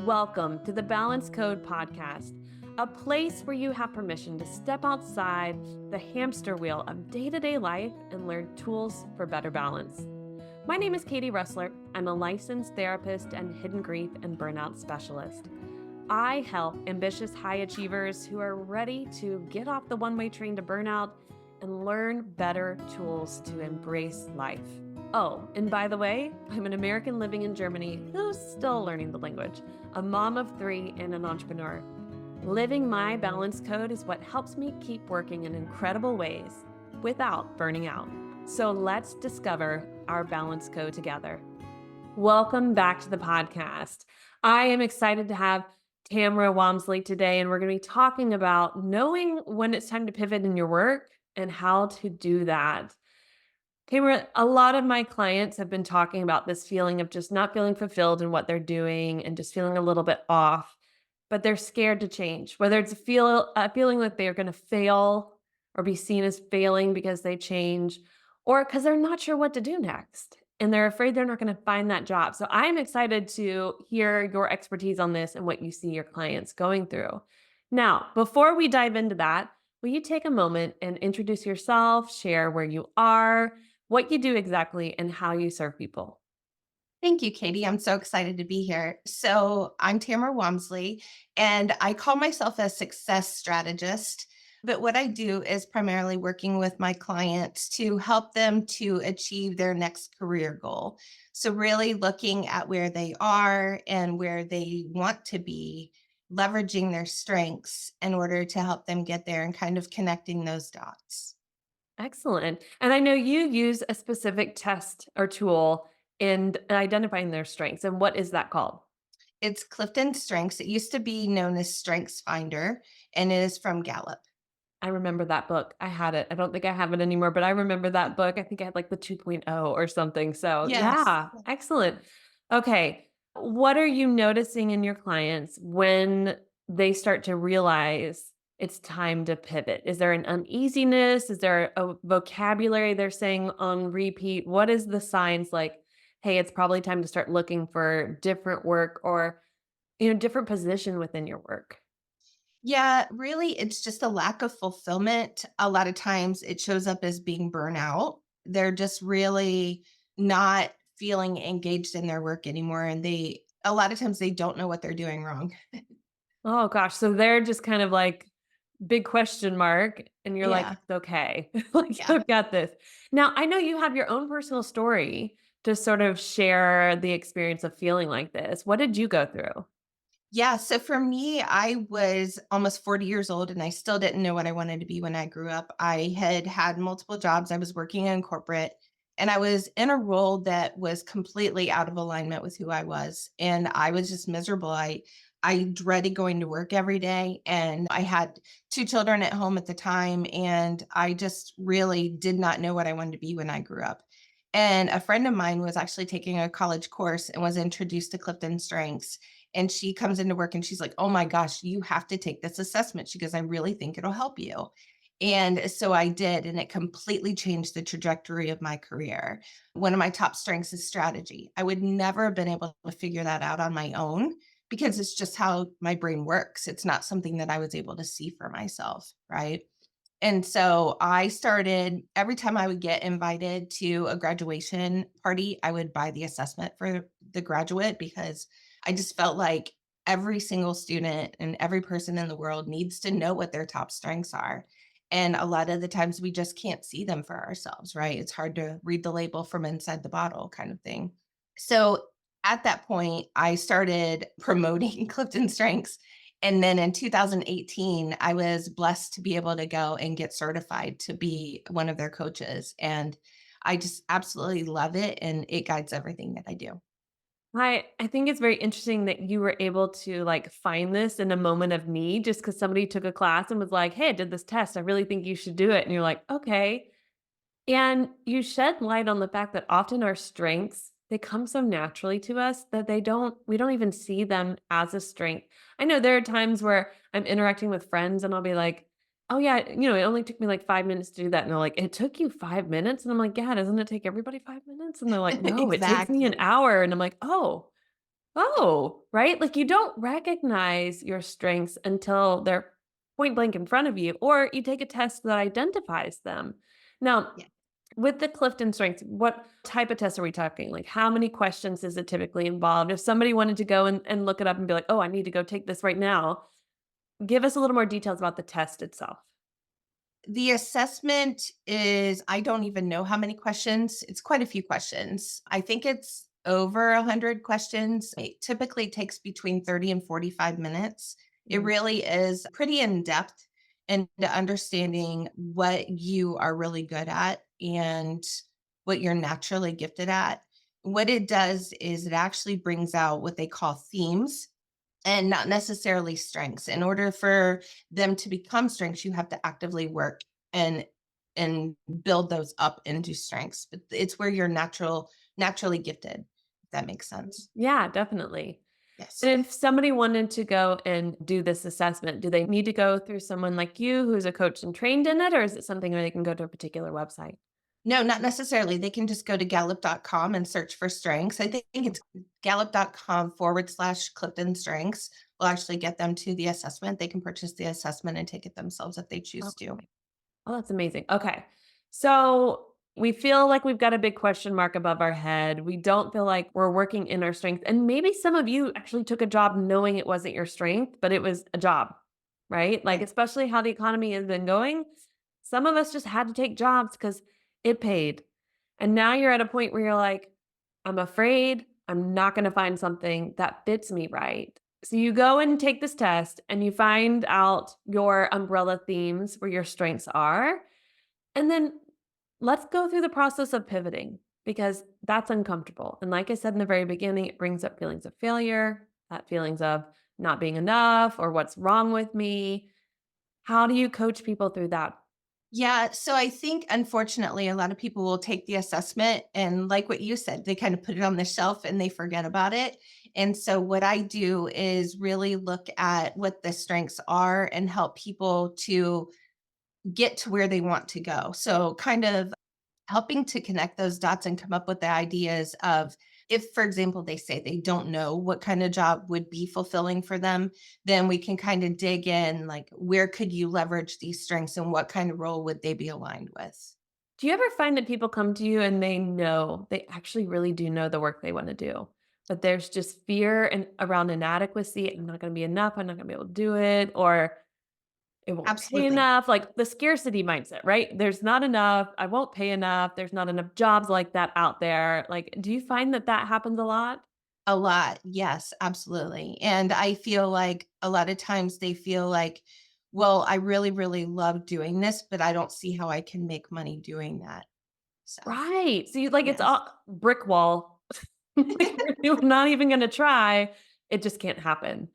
Welcome to the Balance Code podcast, a place where you have permission to step outside the hamster wheel of day-to-day life and learn tools for better balance. My name is Katie Ressler. I'm a licensed therapist and hidden grief and burnout specialist. I help ambitious high achievers who are ready to get off the one-way train to burnout and learn better tools to embrace life. Oh, and by the way, I'm an American living in Germany who's still learning the language, a mom of 3, and an entrepreneur. Living my balance code is what helps me keep working in incredible ways without burning out. So let's discover our balance code together. Welcome back to the podcast. I am excited to have Tamara Wamsley today, and we're going to be talking about knowing when it's time to pivot in your work and how to do that. Tamara, a lot of my clients have been talking about this feeling of just not feeling fulfilled in what they're doing and just feeling a little bit off, but they're scared to change, whether it's a feeling like they're going to fail or be seen as failing because they change, or because they're not sure what to do next and they're afraid they're not going to find that job. So I'm excited to hear your expertise on this and what you see your clients going through. Now, before we dive into that, will you take a moment and introduce yourself, share where you are, what you do exactly, and how you serve people? Thank you, Katie. I'm so excited to be here. So, I'm Tamara Wamsley, and I call myself a success strategist. But what I do is primarily working with my clients to help them to achieve their next career goal. So, really looking at where they are and where they want to be, leveraging their strengths in order to help them get there and kind of connecting those dots. Excellent. And I know you use a specific test or tool in identifying their strengths. And what is that called? It's Clifton Strengths. It used to be known as Strengths Finder, and it is from Gallup. I remember that book. I had it. I don't think I have it anymore, but I remember that book. I think I had like the 2.0 or something. So, Yes. yeah, excellent. Okay. What are you noticing in your clients when they start to realize it's time to pivot? Is there an uneasiness? Is there a vocabulary they're saying on repeat? What is the signs like, hey, it's probably time to start looking for different work or, different position within your work? Yeah, really, it's just a lack of fulfillment. A lot of times it shows up as being burnout. They're just really not feeling engaged in their work anymore. And a lot of times they don't know what they're doing wrong. Oh gosh, so they're just kind of like big question mark, and you're like, Yeah. "It's okay. Like, Yeah. I've got this." Now, I know you have your own personal story to sort of share the experience of feeling like this. What did you go through? Yeah. So for me, I was almost 40 years old and I still didn't know what I wanted to be when I grew up. I had had multiple jobs. I was working in corporate and I was in a role that was completely out of alignment with who I was. And I was just miserable. I dreaded going to work every day. And I had 2 children at home at the time. And I just really did not know what I wanted to be when I grew up. And a friend of mine was actually taking a college course and was introduced to Clifton Strengths, and she comes into work and she's like, "Oh my gosh, you have to take this assessment." She goes, "I really think it'll help you." And so I did, and it completely changed the trajectory of my career. One of my top strengths is strategy. I would never have been able to figure that out on my own because it's just how my brain works. It's not something that I was able to see for myself, right? And so I started every time I would get invited to a graduation party, I would buy the assessment for the graduate because I just felt like every single student and every person in the world needs to know what their top strengths are. And a lot of the times we just can't see them for ourselves, right? It's hard to read the label from inside the bottle kind of thing. So at that point, I started promoting Clifton Strengths, and then in 2018, I was blessed to be able to go and get certified to be one of their coaches. And I just absolutely love it. And it guides everything that I do. I think it's very interesting that you were able to, like, find this in a moment of need just because somebody took a class and was like, "Hey, I did this test. I really think you should do it." And you're like, "Okay." And you shed light on the fact that often our strengths, they come so naturally to us that we don't even see them as a strength. I know there are times where I'm interacting with friends and I'll be like, "Oh yeah, it only took me like 5 minutes to do that." And they're like, "It took you 5 minutes?" And I'm like, "Yeah, doesn't it take everybody 5 minutes?" And they're like, "No, it takes me an Exactly. hour." And I'm like, "Oh, Oh, right? Like you don't recognize your strengths until they're point blank in front of you, or you take a test that identifies them. Now, Yeah. with the Clifton Strengths, what type of test are we talking? Like, how many questions is it typically involved? If somebody wanted to go and look it up and be like, oh, I need to go take this right now, give us a little more details about the test itself. The assessment is, I don't even know how many questions. It's quite a few questions. I think it's over 100 questions. It typically takes between 30 and 45 minutes. It Mm. really is pretty in depth into understanding what you are really good at and what you're naturally gifted at. What it does is it actually brings out what they call themes and not necessarily strengths. In order for them to become strengths, you have to actively work and and build those up into strengths. But it's where you're naturally gifted, if that makes sense. Yeah, definitely. Yes. And if somebody wanted to go and do this assessment, do they need to go through someone like you who's a coach and trained in it, or is it something where they can go to a particular website? No, not necessarily. They can just go to gallup.com and search for strengths. I think it's gallup.com/Clifton Strengths will actually get them to the assessment. They can purchase the assessment and take it themselves if they choose to. Okay. Oh, that's amazing. Okay. So we feel like we've got a big question mark above our head. We don't feel like we're working in our strength. And maybe some of you actually took a job knowing it wasn't your strength, but it was a job, right? Like, Right. especially how the economy has been going. Some of us just had to take jobs because it paid. And now you're at a point where you're like, I'm afraid I'm not going to find something that fits me right. So you go and take this test and you find out your umbrella themes where your strengths are. And then let's go through the process of pivoting because that's uncomfortable. And like I said in the very beginning, it brings up feelings of failure, that feelings of not being enough or what's wrong with me. How do you coach people through that? Yeah, so I think unfortunately a lot of people will take the assessment and like what you said, they kind of put it on the shelf and they forget about it. And so what I do is really look at what the strengths are and help people to get to where they want to go. So kind of helping to connect those dots and come up with the ideas of, if for example they say they don't know what kind of job would be fulfilling for them, then we can kind of dig in, like where could you leverage these strengths and what kind of role would they be aligned with. Do you ever find that people come to you and they actually really do know the work they want to do, but there's just fear and around inadequacy. I'm not going to be enough. I'm not going to be able to do it, or it won't pay Absolutely. enough. Like the scarcity mindset, right? There's not enough. I won't pay enough. There's not enough jobs like that out there. Like, do you find that that happens a lot? A lot, yes, absolutely. And I feel like a lot of times they feel like, well, I really really love doing this, but I don't see how I can make money doing that. So Right. So you like it's yes. all brick wall. Like you're not even going to try. It just can't happen.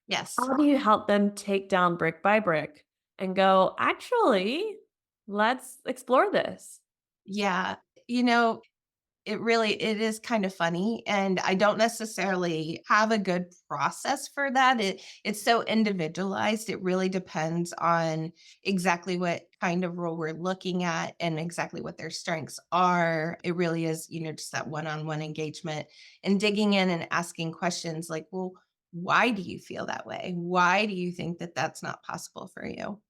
Yes. How do you help them take down brick by brick and go, actually, let's explore this? Yeah. You know, it is kind of funny, and I don't necessarily have a good process for that. It's so individualized. It really depends on exactly what kind of role we're looking at and exactly what their strengths are. It really is, just that one-on-one engagement and digging in and asking questions like, "Well, why do you feel that way? Why do you think that that's not possible for you?"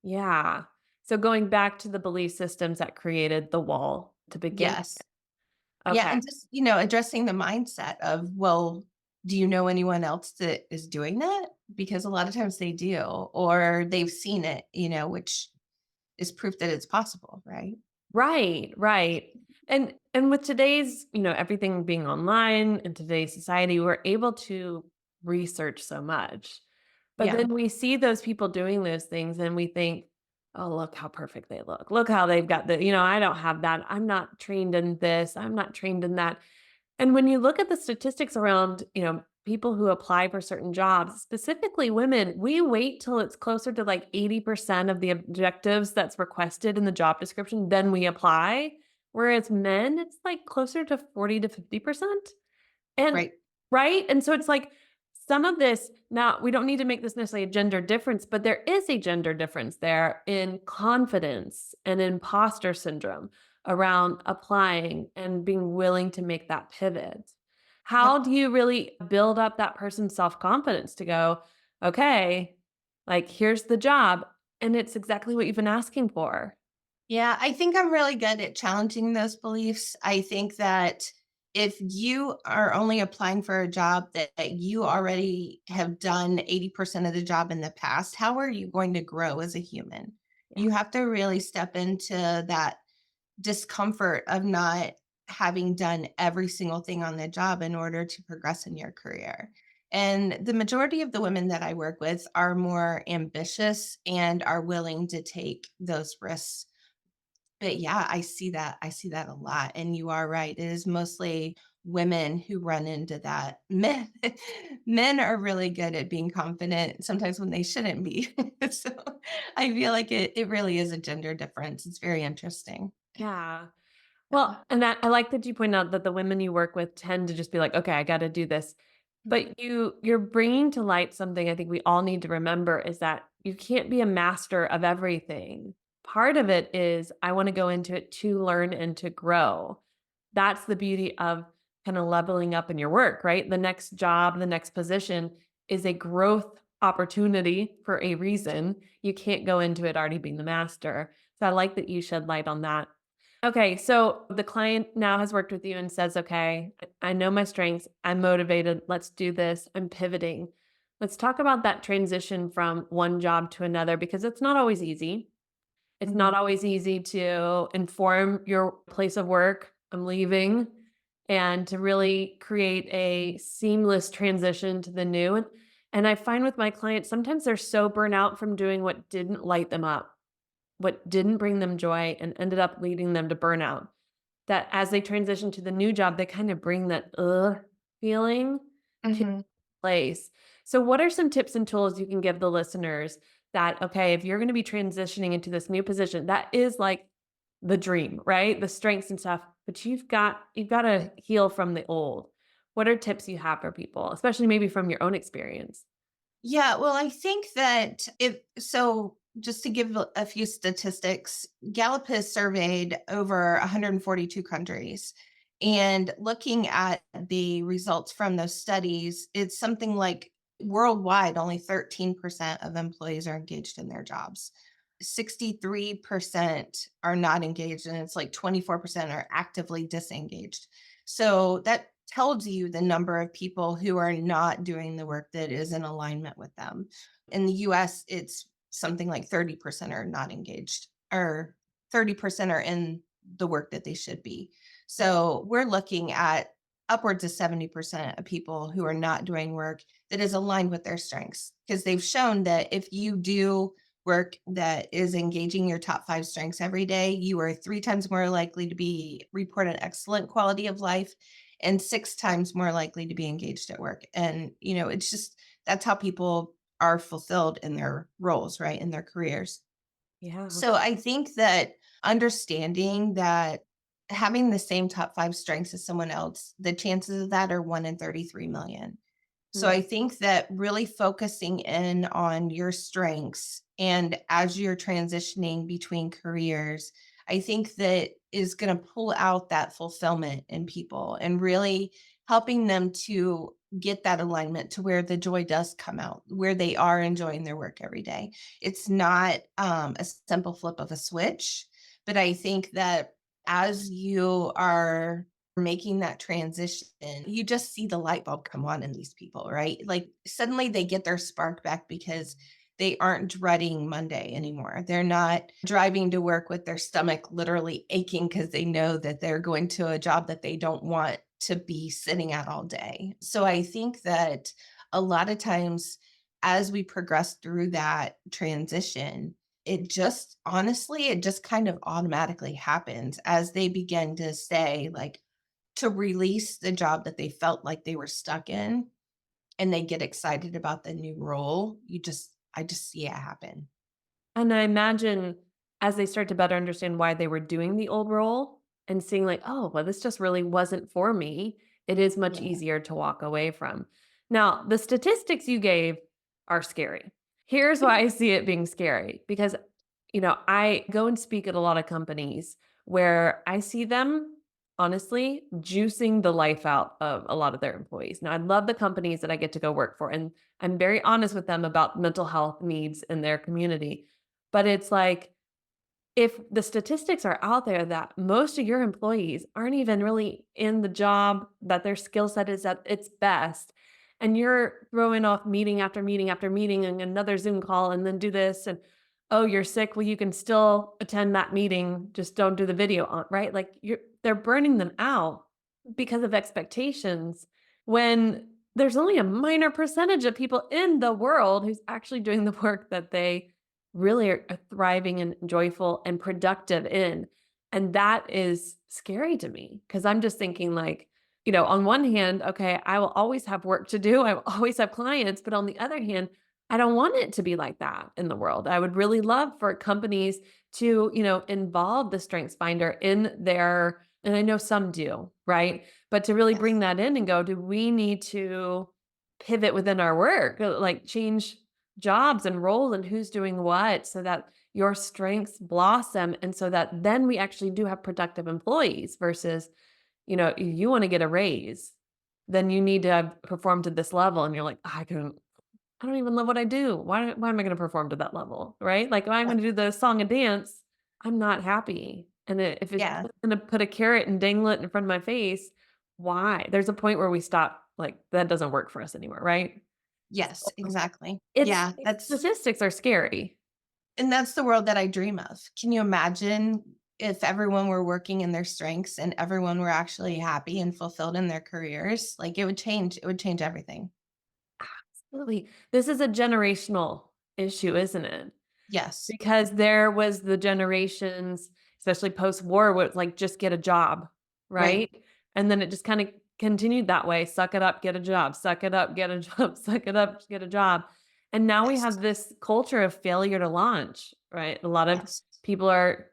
Yeah. So going back to the belief systems that created the wall to begin Yes. with. Yeah, Okay. and just, addressing the mindset of, well, do you know anyone else that is doing that? Because a lot of times they do, or they've seen it, which is proof that it's possible, right? Right, right. And with today's, everything being online in today's society, we're able to research so much. But Yeah. then we see those people doing those things and we think, "Oh, look how perfect they look. Look how they've got I don't have that. I'm not trained in this. I'm not trained in that." And when you look at the statistics around, people who apply for certain jobs, specifically women, we wait till it's closer to like 80% of the objectives that's requested in the job description, then we apply. Whereas men, it's like closer to 40 to 50%. And Right. right? And so it's like some of this, now we don't need to make this necessarily a gender difference, but there is a gender difference there in confidence and imposter syndrome around applying and being willing to make that pivot. How do you really build up that person's self-confidence to go, "Okay, like, here's the job, and it's exactly what you've been asking for." Yeah, I think I'm really good at challenging those beliefs. I think that if you are only applying for a job that you already have done 80% of the job in the past, how are you going to grow as a human? Yeah. You have to really step into that discomfort of not having done every single thing on the job in order to progress in your career. And the majority of the women that I work with are more ambitious and are willing to take those risks, but yeah, I see that a lot, and you are right. It is mostly women who run into that. Men are really good at being confident sometimes when they shouldn't be. So I feel like it really is a gender difference. It's very interesting. Yeah. Yeah. Well, and that I like that you point out that the women you work with tend to just be like, "Okay, I gotta do this." But you're bringing to light something I think we all need to remember is that you can't be a master of everything. Part of it is I wanna go into it to learn and to grow. That's the beauty of kinda leveling up in your work, right? The next job, the next position is a growth opportunity for a reason. You can't go into it already being the master. So I like that you shed light on that. Okay, so the client now has worked with you and says, "Okay, I know my strengths. I'm motivated. Let's do this. I'm pivoting." Let's talk about that transition from one job to another because it's not always easy. It's not Mhm. always easy to inform your place of work, "I'm leaving," and to really create a seamless transition to the new. And I find with my clients, sometimes they're so burnt out from doing what didn't light them up, what didn't bring them joy and ended up leading them to burnout, that as they transition to the new job, they kind of bring that "ugh" feeling to Mhm. place. So what are some tips and tools you can give the listeners that, okay, if you're gonna be transitioning into this new position, that is like the dream, right? The strengths and stuff, but you've gotta heal from the old. What are tips you have for people, especially maybe from your own experience? Yeah, well, I think that if so, just to give a few statistics, Gallup has surveyed over 142 countries. And looking at the results from those studies, it's something like worldwide, only 13% of employees are engaged in their jobs. 63% are not engaged, and it's like 24% are actively disengaged. So that tells you the number of people who are not doing the work that is in alignment with them. In the US, it's something like 30% are not engaged, or 30% are in the work that they should be. So we're looking at upwards of 70% of people who are not doing work that is aligned with their strengths, because they've shown that if you do work that is engaging your top 5 strengths every day, you are 3 times more likely to be report an excellent quality of life and 6 times more likely to be engaged at work. And, it's just that's how people are fulfilled in their roles, right? In their careers. Yeah. So I think that understanding that having the same top 5 strengths as someone else, the chances of that are 1 in 33 million. So I Mm. think that really focusing in on your strengths and as you're transitioning between careers, I think that is going to pull out that fulfillment in people and really helping them to get that alignment to where the joy does come out, where they are enjoying their work every day. It's not a simple flip of a switch, but I think that as you are making that transition, you just see the light bulb come on in these people, right? Like suddenly they get their spark back because they aren't dreading Monday anymore. They're not driving to work with their stomach literally aching because they know that they're going to a job that they don't want to be sitting at all day. So I think that a lot of times as we progress through that transition, it just honestly, it just kind of automatically happens as they begin to say, like, to release the job that they felt like they were stuck in, and they get excited about the new role. I just see it happen. And I imagine as they start to better understand why they were doing the old role and seeing like, "Oh, well, this just really wasn't for me," it is much Yeah. easier to walk away from. Now, the statistics you gave are scary. Here's why I see it being scary because, I go and speak at a lot of companies where I see them honestly, juicing the life out of a lot of their employees. Now, I love the companies that I get to go work for, and I'm very honest with them about mental health needs in their community. But it's like, if the statistics are out there that most of your employees aren't even really in the job that their skill set is at its best, and you're throwing off meeting after meeting after meeting and another Zoom call and then do this and oh, you're sick. Well, you can still attend that meeting. Just don't do the video on, right? Like they're burning them out because of expectations when there's only a minor percentage of people in the world who's actually doing the work that they really are thriving and joyful and productive in. And that is scary to me because I'm just thinking like, on one hand, okay, I will always have work to do. I will always have clients, but on the other hand, I don't want it to be like that in the world. I would really love for companies to, involve the strengths finder in their, and I know some do, right? But to really Yes. bring that in and go, do we need to pivot within our work, like change jobs and roles and who's doing what so that your strengths blossom and so that then we actually do have productive employees versus, you want to get a raise, then you need to have performed to this level and you're like, I don't even love what I do. Why am I gonna perform to that level, right? Like, if I'm Yeah. gonna do the song and dance, I'm not happy, and if it's Yeah. gonna put a carrot and dangle it in front of my face, why? There's a point where we stop, like, that doesn't work for us anymore, right? Yes, So, exactly. it's Yeah, statistics are scary. and that's the world that I dream of. Can you imagine if everyone were working in their strengths and everyone were actually happy and fulfilled in their careers? Like it would change everything. Absolutely. This is a generational issue, isn't it? Yes. Because there was the generations, especially post-war, where it's like, "Just get a job," Right. right? And then it just kinda continued that way, "Suck it up, get a job, suck it up, get a job, suck it up, get a job." And now we Yes. have this culture of failure to launch, right? A lot of Yes. people are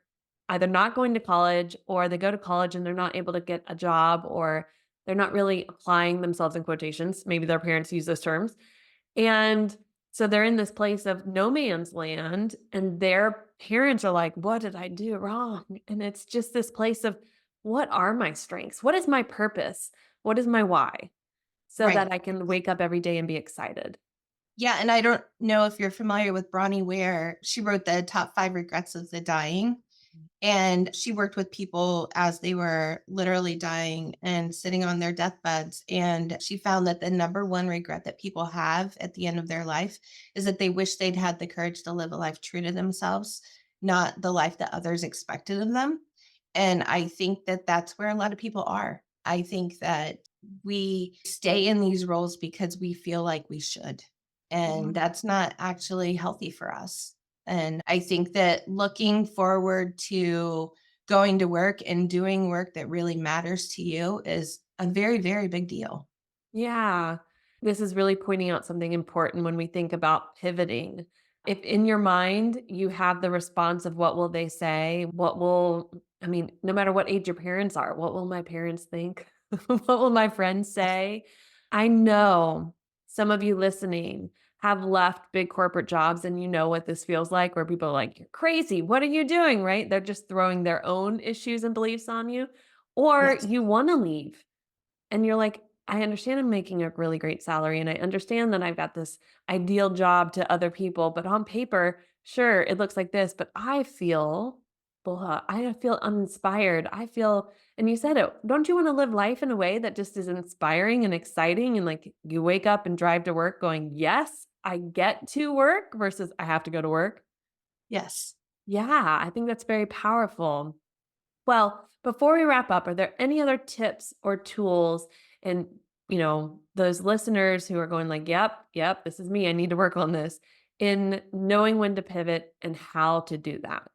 either not going to college or they go to college and they're not able to get a job or they're not really applying themselves in quotations, maybe their parents use those terms, and so they're in this place of no man's land, and their parents are like, "What did I do wrong?" And it's just this place of, "What are my strengths? What is my purpose? What is my why?" So that Right. I can wake up every day and be excited. Yeah, and I don't know if you're familiar with Bronnie Ware. She wrote the top 5 regrets of the dying. And she worked with people as they were literally dying and sitting on their deathbeds. And she found that the number one regret that people have at the end of their life is that they wish they'd had the courage to live a life true to themselves, not the life that others expected of them. And I think that that's where a lot of people are. I think that we stay in these roles because we feel like we should. And Mhm. that's not actually healthy for us. And I think that looking forward to going to work and doing work that really matters to you is a very, very big deal. Yeah. This is really pointing out something important when we think about pivoting. If in your mind you have the response of what will they say? I mean, no matter what age your parents are, what will my parents think? What will my friends Yes. say? I know some of you listening have left big corporate jobs and you know what this feels like, where people are like, "You're crazy. What are you doing?" Right? They're just throwing their own issues and beliefs on you. Or Yes. you want to leave and you're like, I understand I'm making a really great salary and I understand that I've got this ideal job to other people, but on paper, sure, it looks like this, but I feel blah. I feel uninspired. I feel, and you said it, don't you want to live life in a way that just is inspiring and exciting? And like you wake up and drive to work going, yes, I get to work versus I have to go to work. Yes. Yeah, I think that's very powerful. Well, before we wrap up, are there any other tips or tools and, those listeners who are going like, "Yep, yep, this is me. I need to work on this," in knowing when to pivot and how to do that?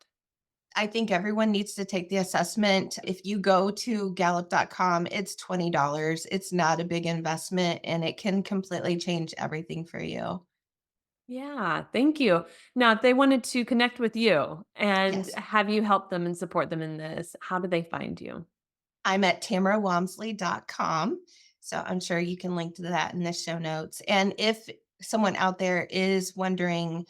I think everyone needs to take the assessment. If you go to gallup.com, it's $20. It's not a big investment and it can completely change everything for you. Yeah, thank you. Now, if they wanted to connect with you and Yes. have you help them and support them in this, how do they find you? I'm at tamarawamsley.com. So I'm sure you can link to that in the show notes. And if someone out there is wondering,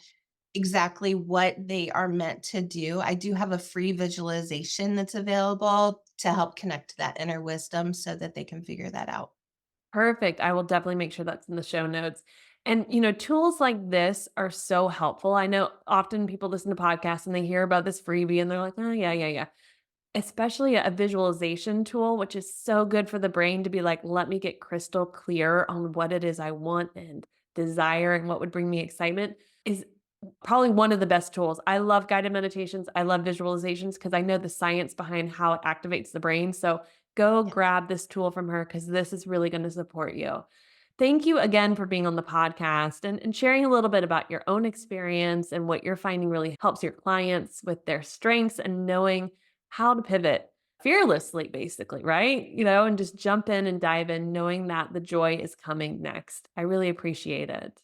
exactly what they are meant to do. I do have a free visualization that's available to help connect to that inner wisdom so that they can figure that out. Perfect. I will definitely make sure that's in the show notes. And, tools like this are so helpful. I know often people listen to podcasts and they hear about this freebie and they're like, oh, yeah, yeah, yeah. Especially a visualization tool, which is so good for the brain to be like, let me get crystal clear on what it is I want and desire and what would bring me excitement is probably one of the best tools. I love guided meditations. I love visualizations because I know the science behind how it activates the brain. So go Yeah. grab this tool from her because this is really going to support you. Thank you again for being on the podcast and sharing a little bit about your own experience and what you're finding really helps your clients with their strengths and knowing how to pivot fearlessly, basically, right? And just jump in and dive in, knowing that the joy is coming next. I really appreciate it.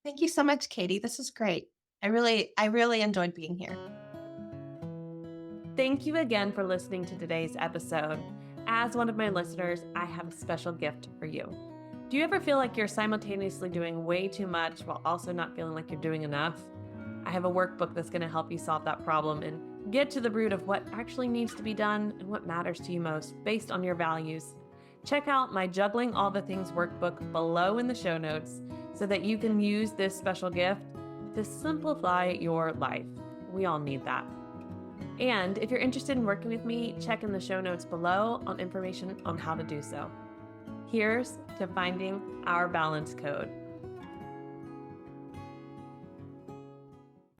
Thank you so much, Katie. This is great. I really enjoyed being here. Thank you again for listening to today's episode. As one of my listeners, I have a special gift for you. Do you ever feel like you're simultaneously doing way too much while also not feeling like you're doing enough? I have a workbook that's going to help you solve that problem and get to the root of what actually needs to be done and what matters to you most based on your values. Check out my Juggling All the Things workbook below in the show notes so that you can use this special gift to simplify your life. We all need that. And if you're interested in working with me, check in the show notes below on information on how to do so. Here's to finding our balance code.